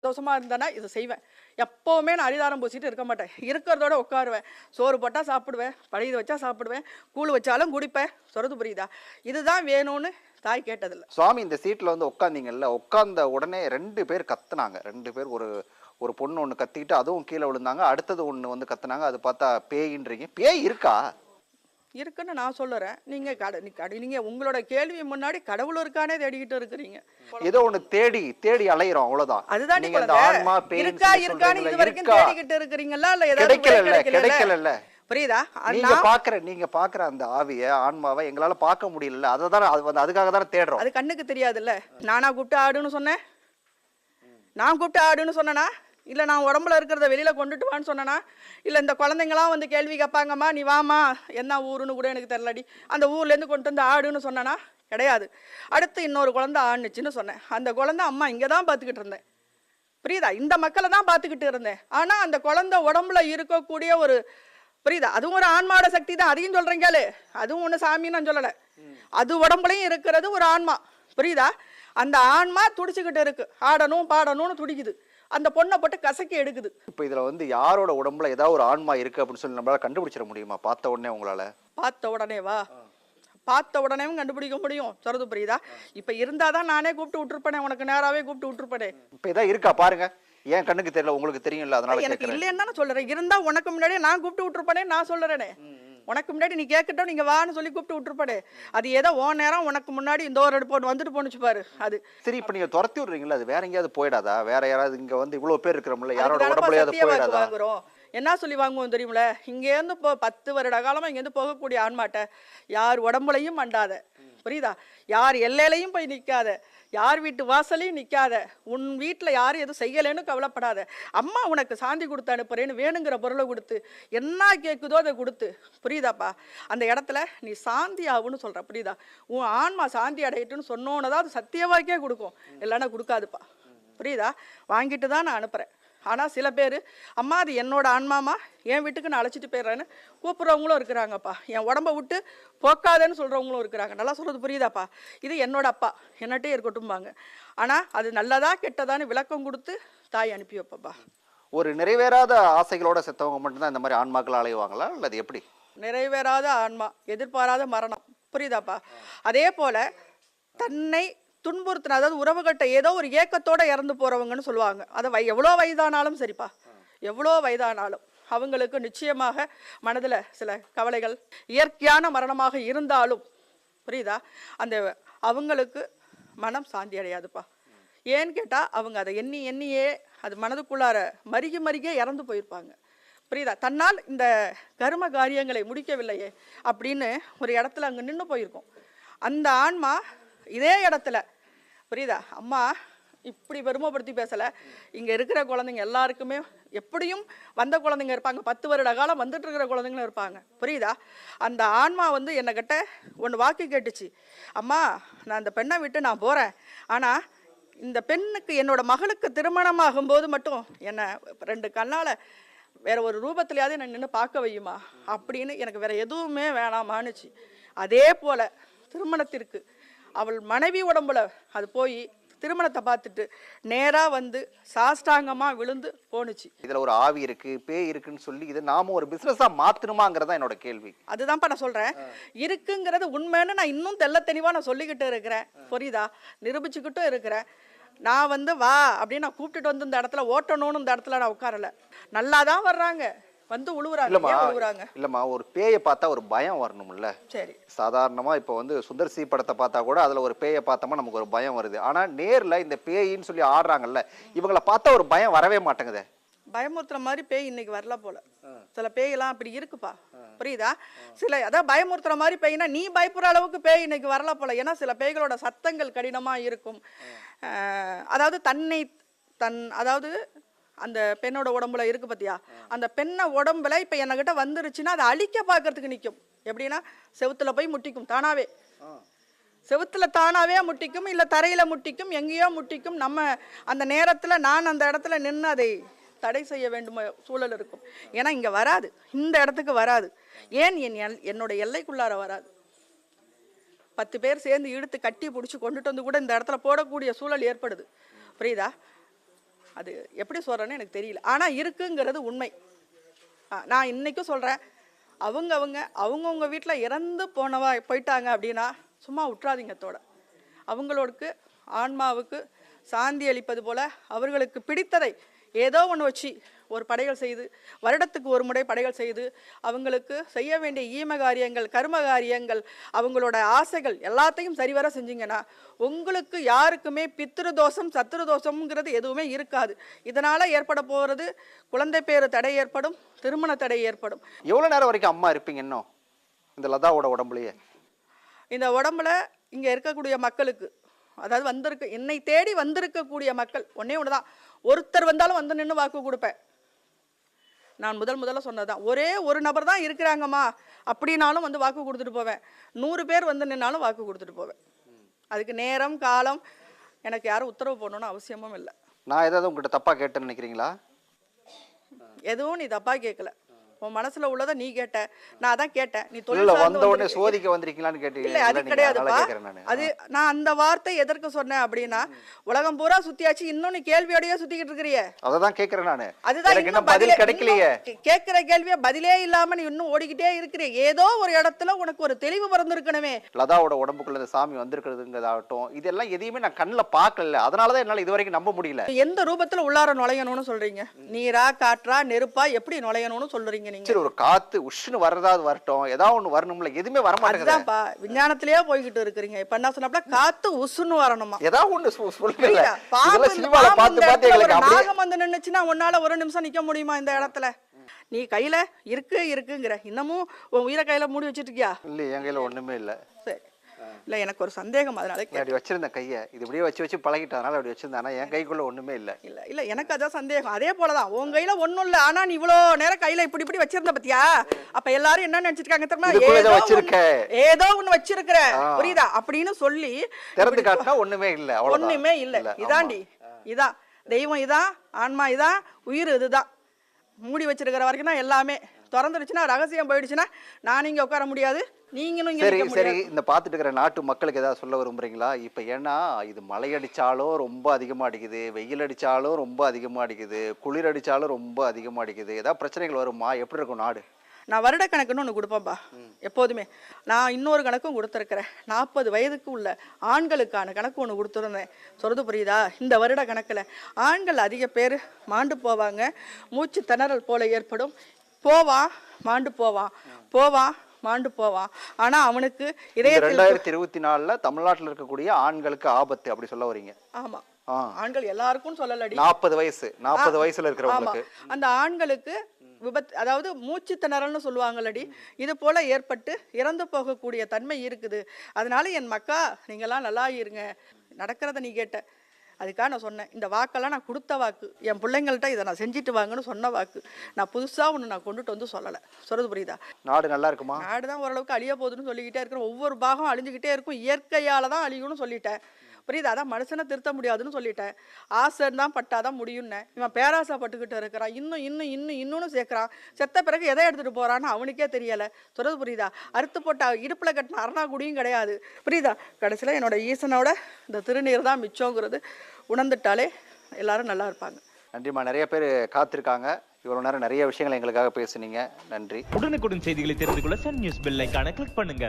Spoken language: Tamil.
சந்தோஷமா இருந்தேன்னா இதை செய்வேன். எப்போவுமே நான் அரிதாரம் பூசிட்டு இருக்க மாட்டேன். இருக்கிறதோட உட்காருவேன். சோறு போட்டால் சாப்பிடுவேன், பழையது வச்சா சாப்பிடுவேன், கூழ் வச்சாலும் குடிப்பேன். சொல்றது புரியுதா? இதுதான் வேணும்னு தாய் கேட்டதில்லை. சுவாமி இந்த சீட்டில் வந்து உட்காந்தீங்கல்ல, உட்காந்த உடனே 2 பேர் கத்துனாங்க. 2 பேர் ஒரு பொண்ணு ஒன்று கத்திக்கிட்டு அதுவும் கீழே விழுந்தாங்க. அடுத்தது ஒன்று வந்து கத்துனாங்க. அது பார்த்தா பேயின்றீங்க. பேய் இருக்கா? இருக்குன்னு நான் சொல்லுறேன். நீங்க உங்களோட கேள்வி முன்னாடி கடவுள் இருக்கானே தேடிக்கிட்டு இருக்கிறீங்க. ஏதோ ஒண்ணு தேடி அலையிறோம், அவ்வளவுதான். அதுதான் நீங்க இந்த ஆன்மா பேய் இருக்கான்னு இது வரைக்கும் தேடிக்கிட்டு இருக்கிறீங்களா? இல்ல ஏதாவது கிடைக்கல. புரியுதா? நீங்க பாக்குற அந்த ஆவிய ஆன்மாவை எங்களால பார்க்க முடியல. அதுக்காக தானே தேடுறோம். அது கண்ணுக்கு தெரியாதுல்ல. நானா கூப்பிட்டு ஆடுன்னு சொன்னேன்? நான் கூப்பிட்டு ஆடுன்னு சொன்னேனா? இல்லை நான் உடம்புல இருக்கிறத வெளியில் கொண்டுட்டு வான்னு சொன்னேனா? இல்லை இந்த குழந்தைங்களாம் வந்து கேள்வி கேட்பாங்கம்மா, நீ வாமா, என்ன ஊருன்னு கூட எனக்கு தெரிலடி, அந்த ஊர்லேருந்து கொண்டு வந்து ஆடுன்னு சொன்னேனா? கிடையாது. அடுத்து இன்னொரு குழந்தை ஆணுச்சுன்னு சொன்னேன். அந்த குழந்தை அம்மா இங்கே தான் பார்த்துக்கிட்டு இருந்தேன். புரியுதா? இந்த மக்களை தான் பார்த்துக்கிட்டு இருந்தேன். ஆனால் அந்த குழந்தை உடம்புல இருக்கக்கூடிய ஒரு புரியுதா, அதுவும் ஒரு ஆன்மாவோட சக்தி தான். அதையும் சொல்கிறீங்களே, அதுவும் ஒன்று சாமின்னு நான் சொல்லலை. அது உடம்புலையும் இருக்கிறது ஒரு ஆன்மா. புரியுதா? அந்த ஆன்மா துடிச்சுக்கிட்டு இருக்கு, ஆடணும் பாடணும்னு துடிக்குது. அந்த பொண்ணை போட்டு கசக்கி எடுக்குது. இப்போ இதுல வந்து யாரோட உடம்புல ஏதாவது ஒரு ஆன்மா இருக்கு அப்படின்னு சொல்லி நம்மளால கண்டுபிடிச்சிட முடியுமா? பார்த்த உடனே உங்களால? பார்த்த உடனேவும் கண்டுபிடிக்க முடியும். சொல்றது புரியுதா? இப்ப இருந்தாதான் நானே கூப்பிட்டு விட்டுருப்பேனே, உனக்கு நேராவே கூப்பிட்டு விட்டுருப்பேனே. இப்ப இதான் இருக்கா பாருங்க. ஏன் கண்ணுக்கு தெரியல, உங்களுக்கு தெரியும்ல, அதனால எனக்கு இல்லைன்னு சொல்றேன். இருந்தா உனக்கு முன்னாடியே நான் கூப்பிட்டு விட்டுருப்பேனே, நான் சொல்றேனே. உனக்கு முன்னாடி நீ கேட்கட்டும், நீங்க வான்னு சொல்லி கூப்பிட்டு விட்டுருப்பாடு. அது ஏதோ ஓ நேரம் உனக்கு முன்னாடி இந்த ஒரு எடுப்பு வந்துட்டு போனுச்சு பாரு. அது சரி. இப்ப நீங்க துரத்தி விடுறீங்களா, அது வேற எங்கேயாவது போயிடாதா? வேற யாராவது இங்க வந்து இவ்வளவு பேர் இருக்கிறோம்ல, யாரோட உடம்புலயாவது போயிடாதா? வாங்குறோம். என்ன சொல்லி வாங்குவோம் தெரியுமில? இங்கேருந்து 10 வருட காலமா இங்கேருந்து போகக்கூடிய ஆன்மாட்ட யார் உடம்புலையும் அண்டாத, புரியுதா? யார் எல்லையிலையும் போய் நிற்காத, யார் வீட்டு வாசலையும் நிற்காத, உன் வீட்டில் யாரும் எதுவும் செய்யலைன்னு கவலைப்படாத. அம்மா உனக்கு சாந்தி கொடுத்து அனுப்புறேன்னு வேணுங்கிற பொருளை கொடுத்து, என்ன கேட்குதோ அதை கொடுத்து, புரியுதாப்பா? அந்த இடத்துல நீ சாந்தி ஆகுன்னு சொல்கிற, புரியுதா? உன் ஆன்மா சாந்தி அடையிட்டுன்னு சொன்னோன்னு தான் அது சத்தியவாக்கே கொடுக்கும், இல்லைன்னா கொடுக்காதுப்பா. புரியுதா? வாங்கிட்டு தான் நான் அனுப்புகிறேன். ஆனால் சில பேர், அம்மா அது என்னோட ஆன்மாமா, என் வீட்டுக்கு நான் அழைச்சிட்டு போயிடுறேன்னு கூப்பிட்றவங்களும் இருக்கிறாங்கப்பா. என் உடம்பை விட்டு போக்காதேன்னு சொல்கிறவங்களும் இருக்கிறாங்க. நல்லா சொல்கிறது புரியுதாப்பா? இது என்னோட அப்பா, என்னட்டே இருக்கட்டும்பாங்க. ஆனால் அது நல்லதா கெட்டதான்னு விளக்கம் கொடுத்து தாய் அனுப்பி வைப்பப்பா. ஒரு நிறைவேறாத ஆசைகளோட செத்தவங்க மட்டும்தான் இந்த மாதிரி ஆன்மாக்கள் அலைவாங்களா, இல்லை அது எப்படி? நிறைவேறாத ஆன்மா, எதிர்பாராத மரணம், புரியுதாப்பா? அதே போல் தன்னை துன்புறுத்தின, அதாவது உறவுகள்கிட்ட ஏதோ ஒரு ஏக்கத்தோட இறந்து போறவங்கன்னு சொல்லுவாங்க. அதை எவ்வளோ வயதானாலும் சரிப்பா, எவ்வளோ வயதானாலும் அவங்களுக்கு நிச்சயமாக மனதில் சில கவலைகள், இயற்கையான மரணமாக இருந்தாலும் புரியுதா, அந்த அவங்களுக்கு மனம் சாந்தி அடையாதுப்பா. ஏன்னு கேட்டால் அவங்க அதை எண்ணியே அது மனதுக்குள்ளார மருகி இறந்து போயிருப்பாங்க. புரியுதா? தன்னால் இந்த கர்ம காரியங்களை முடிக்கவில்லையே அப்படின்னு ஒரு இடத்துல அங்கே நின்று போயிருக்கும். அந்த ஆன்மா இதே இடத்துல, புரியுதா, அம்மா இப்படி பெருமைப்படுத்தி பேசலை, இங்கே இருக்கிற குழந்தைங்க எல்லாருக்குமே எப்படியும் வந்த குழந்தைங்க இருப்பாங்க, 10 வருட காலம் வந்துட்டு இருக்கிற குழந்தைங்களும் இருப்பாங்க. புரியுதா? அந்த ஆன்மா வந்து என்னக்கிட்ட ஒன்று வாக்கு கேட்டுச்சு, அம்மா நான் அந்த பெண்ணை விட்டு நான் போகிறேன், ஆனால் இந்த பெண்ணுக்கு என்னோட மகளுக்கு திருமணமாகும்போது மட்டும் என்னை 2 கண்ணால் வேற ஒரு ரூபத்திலேயாவது நான் நின்று பார்க்க வையுமா அப்படின்னு, எனக்கு வேற எதுவுமே வேணாமான்னுச்சு. அதே போல் திருமணத்திற்கு அவள் மனைவி உடம்புல அது போய் திருமணத்தை பார்த்துட்டு நேராக வந்து சாஷ்டாங்கமாக விழுந்து போணுச்சு. இதில் ஒரு ஆவி இருக்கு, பேய் இருக்குன்னு சொல்லி இதை நாம ஒரு பிஸ்னஸாக மாற்றணுமாங்கிறதா என்னோட கேள்வி. அதுதான்ப்பா நான் சொல்கிறேன். இருக்குங்கிறது உண்மைன்னு நான் இன்னும் தெள்ள தெளிவாக நான் சொல்லிக்கிட்டு இருக்கிறேன். புரியுதா? நிரூபிச்சுக்கிட்டும் இருக்கிறேன். நான் வந்து வா அப்படின்னு நான் கூப்பிட்டுட்டு வந்து இந்த இடத்துல ஓட்டணும்னு இந்த இடத்துல நான் உட்காரல. நல்லா தான் வர்றாங்க, வந்து உழுவுறாங்க. இல்லம்மா, ஒரு பேயை பார்த்தா ஒரு பயம் வரணும்ல. சரி, சாதாரணமா இப்போ வந்து சுந்தர் சி படத்தை பார்த்தா கூட அதுல ஒரு பேயை பார்த்தோமா நமக்கு ஒரு பயம் வருது. ஆனா நேர்ல இந்த பேயின்னு சொல்லி ஆடுறாங்கல்ல, இவங்களை பார்த்தா ஒரு பயம் வரவே மாட்டேங்குது. பயமுறுத்துற மாதிரி பேய் இன்னைக்கு வரல போல. சில பேயெல்லாம் அப்படி இருக்குப்பா, புரியுதா? சில அதாவது பயமுறுத்துற மாதிரி பேய்னா நீ பயப்படுற அளவுக்கு பேய் இன்னைக்கு வரல போல. ஏன்னா சில பேய்களோட சத்தங்கள் கடினமா இருக்கும். அதாவது அதாவது அந்த பெண்ணோட உடம்புல இருக்கு பத்தியா, அந்த பெண்ணை உடம்புல இப்ப என்கிட்ட வந்துருச்சுன்னா அதை அழிக்க பார்க்கறதுக்கு நிற்கும். எப்படின்னா செவுத்துல போய் முட்டிக்கும், தானாவே செவுத்துல தானாவே முட்டிக்கும், இல்லை தரையில முட்டிக்கும், எங்கேயோ முட்டிக்கும். நம்ம அந்த நேரத்தில் நான் அந்த இடத்துல நின்று அதை தடை செய்ய வேண்டும் சூழல் இருக்கும். ஏன்னா இங்கே வராது, இந்த இடத்துக்கு வராது. ஏன் என்னோட எல்லைக்குள்ளார வராது. 10 பேர் சேர்ந்து இழுத்து கட்டி பிடிச்சி கொண்டுட்டு வந்து கூட இந்த இடத்துல போடக்கூடிய சூழல் ஏற்படுது. புரியுதா? அது எப்படி சொல்கிறேன்னு எனக்கு தெரியல. ஆனால் இருக்குங்கிறது உண்மை. நான் இன்றைக்கும் சொல்கிறேன், அவங்கவுங்க வீட்டில் இறந்து போயிட்டாங்க அப்படின்னா சும்மா விட்றாதீங்கத்தோட. அவங்களோடுக்கு ஆன்மாவுக்கு சாந்தி அளிப்பது போல் அவர்களுக்கு பிடித்ததை ஏதோ ஒன்று வச்சு ஒரு படைகள் செய்து, வருடத்துக்கு ஒரு முறை படைகள் செய்து, அவங்களுக்கு செய்ய வேண்டிய ஈம காரியங்கள், கர்ம காரியங்கள், அவங்களோட ஆசைகள் எல்லாத்தையும் சரிவர செஞ்சீங்கன்னா உங்களுக்கு யாருக்குமே பித்ரு தோஷம் சத்ரு தோஷம்ங்கிறது எதுவுமே இருக்காது. இதனால் ஏற்பட போகிறது குழந்தை பேரு தடை ஏற்படும், திருமண தடை ஏற்படும். எவ்வளோ நேரம் வரைக்கும் அம்மா இருப்பீங்க இன்னும் இந்த லதாவோட உடம்புலையே? இந்த உடம்புல இங்கே இருக்கக்கூடிய மக்களுக்கு, அதாவது என்னை தேடி வந்திருக்கக்கூடிய மக்கள் ஒன்னே ஒன்று தான், ஒருத்தர் வந்தாலும் வந்து நின்று வாக்கு கொடுப்பேன். நான் முதல்ல சொன்னதுதான், ஒரே ஒரு நபர் தான் இருக்கிறாங்கம்மா அப்படின்னாலும் வந்து வாக்கு கொடுத்துட்டு போவேன். 100 பேர் வந்து நின்னாலும் வாக்கு கொடுத்துட்டு போவேன். அதுக்கு நேரம் காலம் எனக்கு யாரும் உத்தரவு போடணும்னு அவசியமும் இல்லை. நான் ஏதாவது உங்கள்கிட்ட தப்பாக கேட்டேன்னு நினைக்கிறீங்களா? எதுவும் நீ தப்பாக கேட்கல. உன் மனசுல உள்ளதை நீ கேட்ட, நான் அதான் கேட்டேன். நீ தொழில் வந்த உடனே சோதிக்க வந்திருக்கீங்களான்னு கேட்டீங்க. இல்ல, அது கிடையாதுப்பா. அது நான் அந்த வார்த்தை எதற்கு சொன்னேன் அப்படின்னா, உலகம் பூரா சுத்தியாச்சு, இன்னும் நீ கேள்வியோடய சுத்திக்கிட்டு இருக்கிறிய. அததான் கேட்கிறேன் நானு. அதுதான் இன்னும் பதில் கிடைக்கலையே. கேட்கிற கேள்விய பதிலே இல்லாம நீ இன்னும் ஓடிக்கிட்டே இருக்கிற. ஏதோ ஒரு இடத்துல உனக்கு ஒரு தெளிவு பிறந்திருக்கணுமே. லதாவோட உடம்புக்குள்ள இந்த சாமி வந்திருக்கிறதுங்கிறதாகட்டும், இதெல்லாம் எதையுமே நான் கண்ணில் பார்க்கல. அதனாலதான் என்னால இது வரைக்கும் நம்ப முடியல. எந்த ரூபத்துல உள்ளார நுழையணும்னு சொல்றீங்க? நீரா, காற்றா, நெருப்பா, எப்படி நுழையணும்னு சொல்றீங்க நீங்க? சரி, ஒரு காத்து உஷ்ணு வரதாவது வரட்டும், ஏதாவது ஒண்ணு வரணும்ல, எதுவுமே வர மாட்டேங்குது. அதுதான்ப்பா விஞ்ஞானத்திலேயே போய்கிட்டு இருக்கிறீங்க. இப்ப என்ன சொன்னப்பல காத்து உஷ்ணு வரணுமா? ஏதாவது ஒண்ணு சொல்லுங்க. நாகம் வந்து நின்னுச்சுன்னா உன்னால ஒரு நிமிஷம் நிக்க முடியுமா இந்த இடத்துல? நீ கையில இருக்குங்கிற, இன்னமும் உன் உயிரை கையில மூடி வச்சிட்டு இருக்கியா? இல்ல, என் கையில ஒண்ணுமே இல்ல. சரி, இல்ல எனக்கு ஒரு சந்தேகம், அதனால அப்படி வச்சிருந்த கையை இது இப்படியே வச்சு பழகிட்டதுனால அப்படி வச்சிருந்தேன். என் கைக்குள்ள ஒண்ணுமே இல்ல. இல்ல எனக்கு அதான் சந்தேகம். அதே போலதான் உன் கையில ஒண்ணும் இல்ல, ஆனா நீ இவ்வளோ நேரம் கையில இப்படி வச்சிருந்த பத்தியா? அப்ப எல்லாரும் என்ன நினைச்சிருக்காங்க தெரியுமா? ஏதோ ஒண்ணு வச்சிருக்கிற, புரியுதா அப்படின்னு சொல்லி திறந்து காட்டினா ஒண்ணுமே இல்ல. ஒண்ணுமே இல்ல. இதாண்டி, இதான் தெய்வம், இதான் ஆன்மா, இதான் உயிர், இதுதான். மூடி வச்சிருக்கிற வரைக்கும் தான் எல்லாமே. திறந்துருச்சுன்னா ரகசியம் போயிடுச்சுன்னா நான் இங்க உட்கார முடியாது, நீங்களும். சரி, இந்த பார்த்துட்டு இருக்கிற நாட்டு மக்களுக்கு ஏதாவது சொல்ல விரும்புறீங்களா? இப்போ ஏன்னா இது மழை அடித்தாலும் ரொம்ப அதிகமாக அடிக்குது, வெயில் அடித்தாலும் ரொம்ப அதிகமாக அடிக்குது, குளிர் அடித்தாலும் ரொம்ப அதிகமாக அடிக்குது. ஏதாவது பிரச்சனைகள் வருமா? எப்படி இருக்கும் நாடு? நான் வருட கணக்குன்னு ஒன்று கொடுப்பேன்ப்பா எப்போதுமே. நான் இன்னொரு கணக்கும் கொடுத்துருக்கிறேன். 40 வயதுக்கு உள்ள ஆண்களுக்கான கணக்கு ஒன்று கொடுத்துருந்தேன். சொல்றது புரியுதா? இந்த வருட கணக்கில் ஆண்கள் அதிக பேர் மாண்டு போவாங்க, மூச்சு திணறல் போல ஏற்படும். போவான் மாண்டு போவான். ஆனா அவனுக்கு 2024 தமிழ்நாட்டில் இருக்கக்கூடிய ஆண்களுக்கு ஆபத்து அப்படி சொல்ல வரீங்க? ஆமா, ஆண்கள் எல்லாருக்கும் சொல்லலடி. 40 வயசுல இருக்கிறவங்களுக்கு, அந்த ஆண்களுக்கு விபத்து, அதாவது மூச்சு திணறல்னு சொல்லுவாங்களடி, இது போல ஏற்பட்டு இறந்து போகக்கூடிய தன்மை இருக்குது. அதனால என் மக்கா நீங்கெல்லாம் நல்லா இருங்க. நடக்கிறத நீ கேட்ட, அதுக்காக நான் சொன்னேன். இந்த வாக்கெல்லாம் நான் கொடுத்த வாக்கு, என் பிள்ளைங்கள்ட்ட இதை நான் செஞ்சுட்டு வாங்கன்னு சொன்ன வாக்கு. நான் புதுசாக ஒன்று நான் கொண்டுட்டு வந்து சொல்லலை. சொல்றது புரியுதா? நாடு நல்லா இருக்குமா? நாடு தான் ஓரளவுக்கு அழிய போகுதுன்னு சொல்லிக்கிட்டே இருக்கிறேன். ஒவ்வொரு பாகம் அழிஞ்சுக்கிட்டே இருக்கும். இயற்கையால் தான் அழியும்னு சொல்லிட்டேன். புரியுதா? அதான் மனுஷனை திருத்த முடியாதுன்னு சொல்லிட்டேன். ஆசைன்னு தான் பட்டாதான் முடியும்னு. இவன் பேராசை பட்டுக்கிட்டு இருக்கிறான். இன்னும் சேர்க்குறான். செத்த பிறகு எதை எடுத்துகிட்டு போகிறான்னு அவனுக்கே தெரியலை. சொல்றது புரியுதா? அறுத்து போட்ட இடுப்பில் கட்டின அரணாக்குடியும் கிடையாது. புரியுதா? கடைசியில் என்னோட ஈசனோட இந்த திருநீர் தான் மிச்சங்கிறது உணர்ந்துட்டாலே எல்லாரும் நல்லா இருப்பாங்க. நன்றிம்மா. நிறைய பேர் காத்திருக்காங்க. இவ்வளவு நேரம் நிறைய விஷயங்கள் எங்களுக்காக பேசுனீங்க. நன்றி. உடனுக்குடன் செய்திகளை தெரிந்து கொள்ள சன் நியூஸ் பெல் ஐகானை கிளிக் பண்ணுங்க.